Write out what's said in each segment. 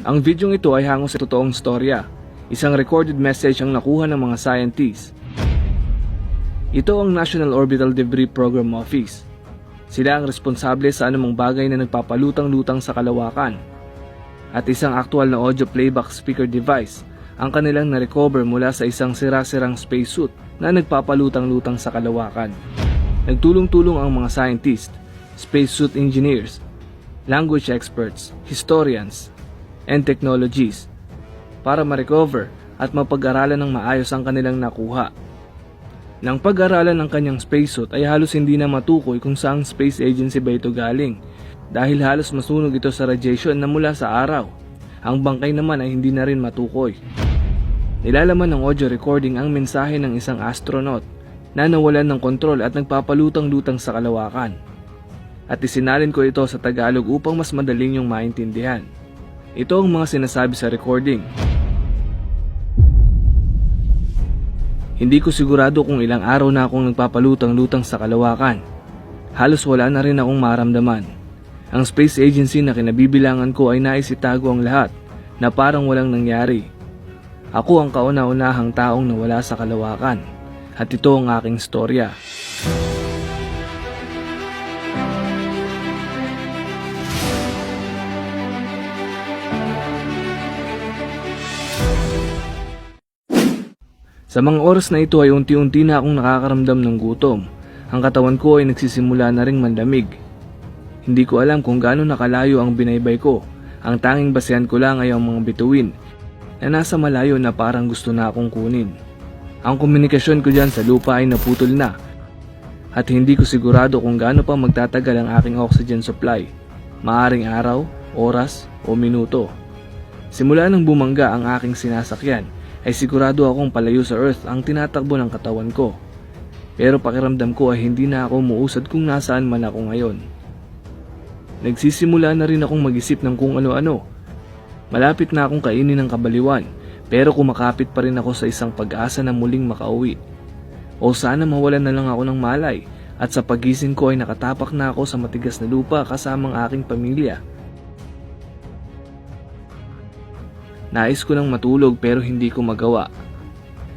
Ang videong ito ay hango sa totoong storya. Isang recorded message ang nakuha ng mga scientists. Ito ang National Orbital Debris Program Office. Sila ang responsable sa anumang bagay na nagpapalutang-lutang sa kalawakan. At isang aktual na audio playback speaker device ang kanilang na-recover mula sa isang sira-sirang spacesuit na nagpapalutang-lutang sa kalawakan. Nagtulong-tulong ang mga scientists, spacesuit engineers, language experts, historians, and technologies para ma-recover at mapag-aralan ng maayos ang kanilang nakuha. Nang pag-aralan ng kanyang spacesuit ay halos hindi na matukoy kung saang space agency ba ito galing dahil halos masunog ito sa radiation na mula sa araw. Ang bangkay naman ay hindi na rin matukoy. Nilalaman ng audio recording ang mensahe ng isang astronaut na nawalan ng kontrol at nagpapalutang-lutang sa kalawakan. At isinalin ko ito sa Tagalog upang mas madaling niyong maintindihan. Ito ang mga sinasabi sa recording. Hindi ko sigurado kung ilang araw na akong nagpapalutang-lutang sa kalawakan. Halos wala na rin akong maramdaman. Ang space agency na kinabibilangan ko ay nais itago ang lahat na parang walang nangyari. Ako ang kauna-unahang taong nawala sa kalawakan at ito ang aking storya. Sa mga oras na ito ay unti-unti na akong nakakaramdam ng gutom. Ang katawan ko ay nagsisimula na ring manlamig. Hindi ko alam kung gaano nakalayo ang binaybay ko. Ang tanging basehan ko lang ay ang mga bituin na nasa malayo na parang gusto na akong kunin. Ang komunikasyon ko dyan sa lupa ay naputol na at hindi ko sigurado kung gaano pa magtatagal ang aking oxygen supply. Maaring araw, oras o minuto. Simula nang bumangga ang aking sinasakyan ay sigurado akong palayo sa Earth ang tinatakbo ng katawan ko. Pero pakiramdam ko ay hindi na ako umuusad kung nasaan man ako ngayon. Nagsisimula na rin akong mag-isip ng kung ano-ano. Malapit na akong kainin ng kabaliwan, pero kumakapit pa rin ako sa isang pag-asa na muling makauwi. O sana mawalan na lang ako ng malay at sa pagising ko ay nakatapak na ako sa matigas na lupa kasamang aking pamilya. Nais ko nang matulog pero hindi ko magawa.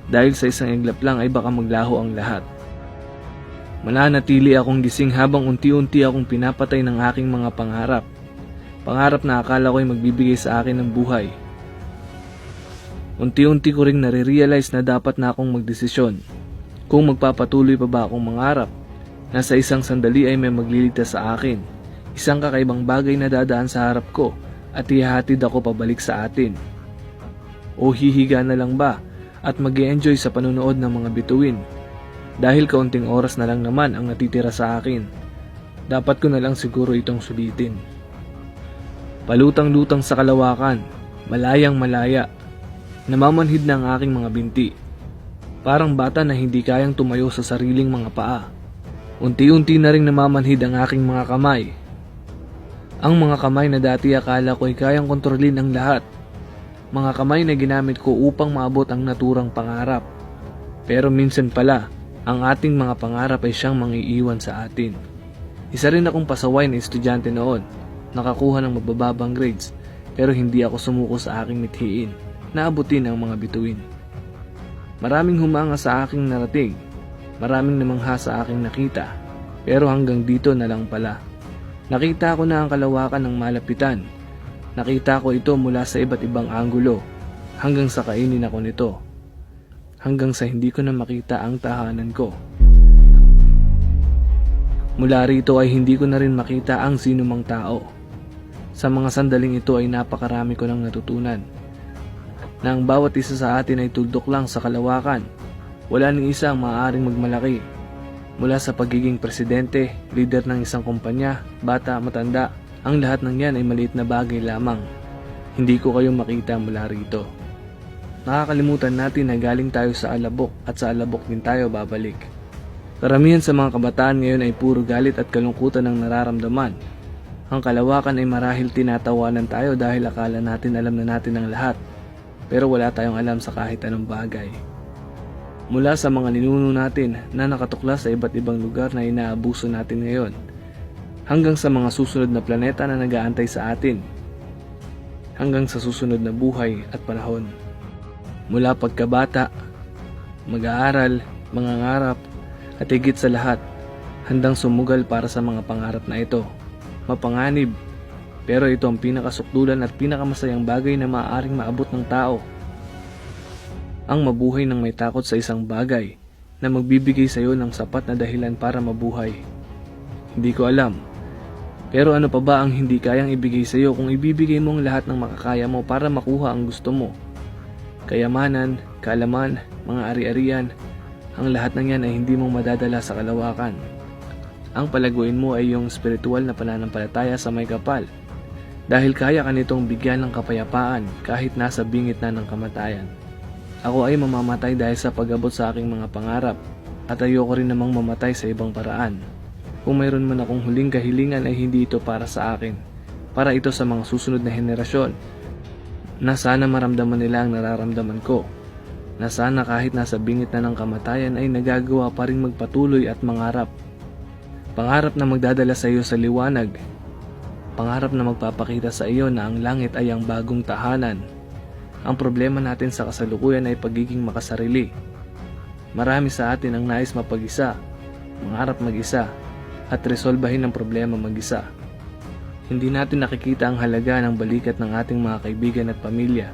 Dahil sa isang iglap lang ay baka maglaho ang lahat. Mananatili akong gising habang unti-unti akong pinapatay ng aking mga pangarap. Pangarap na akala ko ay magbibigay sa akin ng buhay. Unti-unti ko ring nare-realize na dapat na akong magdesisyon. Kung magpapatuloy pa ba akong mangarap, na sa isang sandali ay may magliligtas sa akin. Isang kakaibang bagay na dadaan sa harap ko at ihahatid ako pabalik sa atin. O hihiga na lang ba at mag-e-enjoy sa panunood ng mga bituin dahil kaunting oras na lang naman ang natitira sa akin. Dapat ko na lang siguro itong sulitin. Palutang-lutang sa kalawakan, malayang malaya. Namamanhid na ang aking mga binti. Parang bata na hindi kayang tumayo sa sariling mga paa. Unti-unti na ring namamanhid ang aking mga kamay. Ang mga kamay na dati akala ko ay kayang kontrolin ang lahat. Mga kamay na ginamit ko upang maabot ang naturang pangarap. Pero minsan pala, ang ating mga pangarap ay siyang mangiiwan sa atin. Isa rin akong pasaway na estudyante noon. Nakakuha ng mabababang grades, pero hindi ako sumuko sa aking mithiin na abutin ang mga bituin. Maraming humanga sa aking narating. Maraming namangha sa aking nakita. Pero hanggang dito na lang pala. Nakita ko na ang kalawakan ng malapitan. Nakita ko ito mula sa iba't ibang anggulo hanggang sa kainin ako nito. Hanggang sa hindi ko na makita ang tahanan ko. Mula rito ay hindi ko na rin makita ang sinumang tao. Sa mga sandaling ito ay napakarami ko nang natutunan. Na ang bawat isa sa atin ay tuldok lang sa kalawakan. Wala ning isa ang maaaring magmalaki. Mula sa pagiging presidente, leader ng isang kumpanya, bata, matanda, ang lahat ng yan ay maliit na bagay lamang. Hindi ko kayo makita mula rito. Nakakalimutan natin na galing tayo sa alabok at sa alabok din tayo babalik. Karamihan sa mga kabataan ngayon ay puro galit at kalungkutan ang nararamdaman. Ang kalawakan ay marahil tinatawanan tayo dahil akala natin alam na natin ang lahat. Pero wala tayong alam sa kahit anong bagay. Mula sa mga ninuno natin na nakatuklas sa iba't ibang lugar na inaabuso natin ngayon, hanggang sa mga susunod na planeta na nag-aantay sa atin. hanggang sa susunod na buhay at panahon. Mula pagkabata, mag-aaral, mangangarap, at higit sa lahat, handang sumugal para sa mga pangarap na ito. Mapanganib, pero ito ang pinakasukdulan at pinakamasayang bagay na maaaring maabot ng tao. Ang mabuhay ng may takot sa isang bagay na magbibigay sa iyo ng sapat na dahilan para mabuhay. Hindi ko alam, pero ano pa ba ang hindi kayang ibigay sa iyo kung ibibigay mo ang lahat ng makakaya mo para makuha ang gusto mo? Kayamanan, kaalaman, mga ari-arian, ang lahat ng yan ay hindi mo madadala sa kalawakan. Ang palaguin mo ay yung spiritual na pananampalataya sa may kapal, dahil kaya ka nitong bigyan ng kapayapaan kahit nasa bingit na ng kamatayan. Ako ay mamamatay dahil sa pag-abot sa aking mga pangarap, at ayoko rin namang mamatay sa ibang paraan. Kung mayroon man akong huling kahilingan ay hindi ito para sa akin, para ito sa mga susunod na henerasyon, na sana maramdaman nila ang nararamdaman ko, na sana kahit nasa bingit na ng kamatayan ay nagagawa pa rin magpatuloy at mangarap. Pangarap na magdadala sa iyo sa liwanag, pangarap na magpapakita sa iyo na ang langit ay ang bagong tahanan. Ang problema natin sa kasalukuyan ay pagiging makasarili. Marami sa atin ang nais mapag-isa, mangarap mag-isa, at resolbahin ang problema mag-isa. Hindi natin nakikita ang halaga ng balikat ng ating mga kaibigan at pamilya.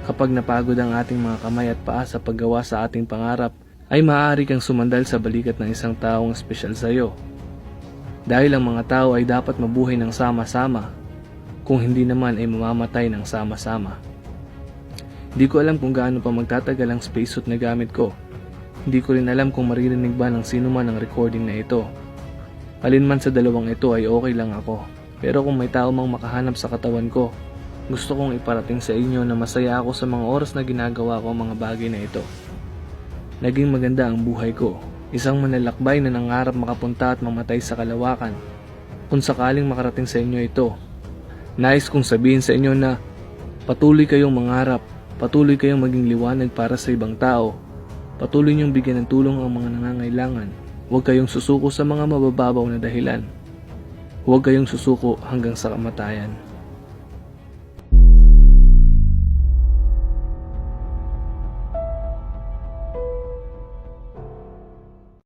Kapag napagod ang ating mga kamay at paa sa paggawa sa ating pangarap, ay maaari kang sumandal sa balikat ng isang taong espesyal sa iyo. Dahil ang mga tao ay dapat mabuhay ng sama-sama, kung hindi naman ay mamamatay ng sama-sama. Hindi ko alam kung gaano pa magtatagal ang spacesuit na gamit ko. Hindi ko rin alam kung maririnig ba ng sino man ang recording na ito. Alin man sa dalawang ito ay okay lang ako. Pero kung may tao mang makahanap sa katawan ko, gusto kong iparating sa inyo na masaya ako sa mga oras na ginagawa ko ang mga bagay na ito. Naging maganda ang buhay ko. Isang manlalakbay na nangarap makapunta at mamatay sa kalawakan. Kung sakaling makarating sa inyo ito, nais kong sabihin sa inyo na patuloy kayong mangarap, patuloy kayong maging liwanag para sa ibang tao, patuloy niyong bigyan ng tulong ang mga nangangailangan. Huwag kayong susuko sa mga mabababaw na dahilan. Huwag kayong susuko hanggang sa kamatayan.